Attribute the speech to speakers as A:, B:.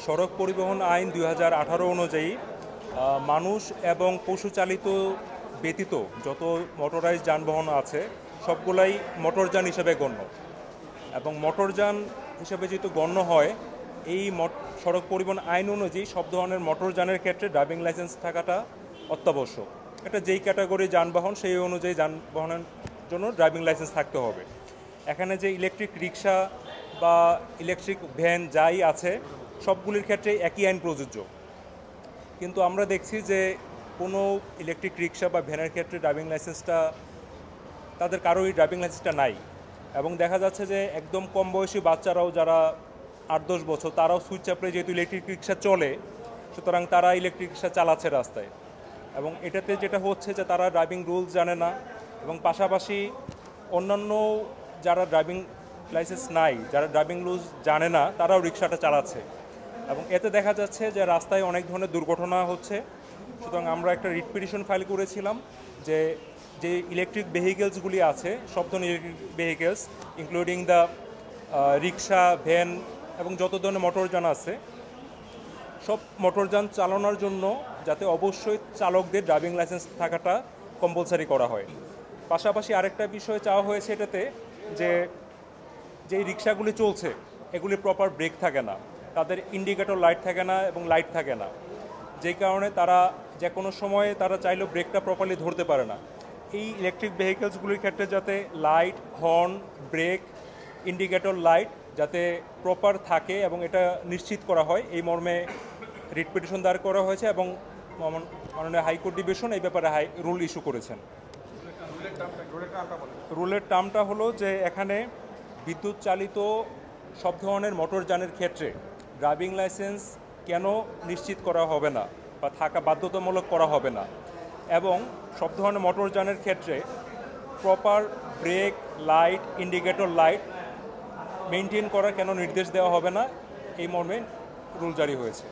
A: সড়ক পরিবহন আইন 2018 অনুযায়ী মানুষ এবং পশুচালিত ব্যতীত যত মোটরাইজ যানবাহন আছে সবগুলাই মোটরযান হিসেবে গণ্য। এবং মোটরযান হিসেবে যেহেতু গণ্য হয়, এই সড়ক পরিবহন আইন অনুযায়ী সব ধরনের মোটরযানের ক্ষেত্রে ড্রাইভিং লাইসেন্স থাকাটা অত্যাবশ্যক। এটা যেই ক্যাটাগরি যানবাহন সেই অনুযায়ী যানবাহনের জন্য ড্রাইভিং লাইসেন্স থাকতে হবে। এখানে যে ইলেকট্রিক রিক্সা বা ইলেকট্রিক ভ্যান যাই আছে সবগুলির ক্ষেত্রে একই আইন প্রযোজ্য। কিন্তু আমরা দেখছি যে কোনো ইলেকট্রিক রিক্সা বা ভ্যানের ক্ষেত্রে ড্রাইভিং লাইসেন্সটা তাদের কারোই ড্রাইভিং লাইসেন্সটা নাই। এবং দেখা যাচ্ছে যে একদম কম বয়সী বাচ্চারাও যারা 8-10 বছর তারাও সুইচ চাপড়ে যেহেতু ইলেকট্রিক রিক্সা চলে, সুতরাং তারা ইলেকট্রিক রিক্সা চালাচ্ছে রাস্তায়। এবং এটাতে যেটা হচ্ছে যে তারা ড্রাইভিং রুলস জানে না, এবং পাশাপাশি অন্যান্য যারা ড্রাইভিং লাইসেন্স নাই, যারা ড্রাইভিং রুলস জানে না, তারাও রিক্সাটা চালাচ্ছে। এবং এতে দেখা যাচ্ছে যে রাস্তায় অনেক ধরনের দুর্ঘটনা হচ্ছে। সুতরাং আমরা একটা রিট পিটিশন ফাইল করেছিলাম যে যে ইলেকট্রিক ভেহিকেলসগুলি আছে, সব ধরনের electric vehicles including the rickshaw, van এবং যত ধরনের মোটরযান আছে, সব মোটরযান চালানোর জন্য যাতে অবশ্যই চালকদের ড্রাইভিং লাইসেন্স থাকাটা কম্পালসারি করা হয়। পাশাপাশি আরেকটা বিষয় চাওয়া হয়েছে এটাতে যে যেই রিক্সাগুলি চলছে এগুলি প্রপার ব্রেক থাকে না, তাদের ইন্ডিকেটর লাইট থাকে না এবং লাইট থাকে না, যেই কারণে তারা যে কোনো সময়ে তারা চাইলেও ব্রেকটা প্রপারলি ধরতে পারে না। এই ইলেকট্রিক ভেহিকেলসগুলির ক্ষেত্রে যাতে light, horn, brake, indicator light যাতে প্রপার থাকে এবং এটা নিশ্চিত করা হয়, এই মর্মে রিট পিটিশন দায়ের করা হয়েছে এবং মাননীয় হাইকোর্ট ডিভিশন এই ব্যাপারে রুল ইস্যু করেছেন। রুলের টার্মটা হলো যে এখানে বিদ্যুৎ চালিত সব ধরনের মোটরযানের ক্ষেত্রে ড্রাইভিং লাইসেন্স কেন নিশ্চিত করা হবে না বা থাকা বাধ্যতামূলক করা হবে না, এবং সব ধরনের মোটরযানের ক্ষেত্রে proper brake, light, indicator light maintain করার কেন নির্দেশ দেওয়া হবে না, এই মর্মে রুল জারি হয়েছে।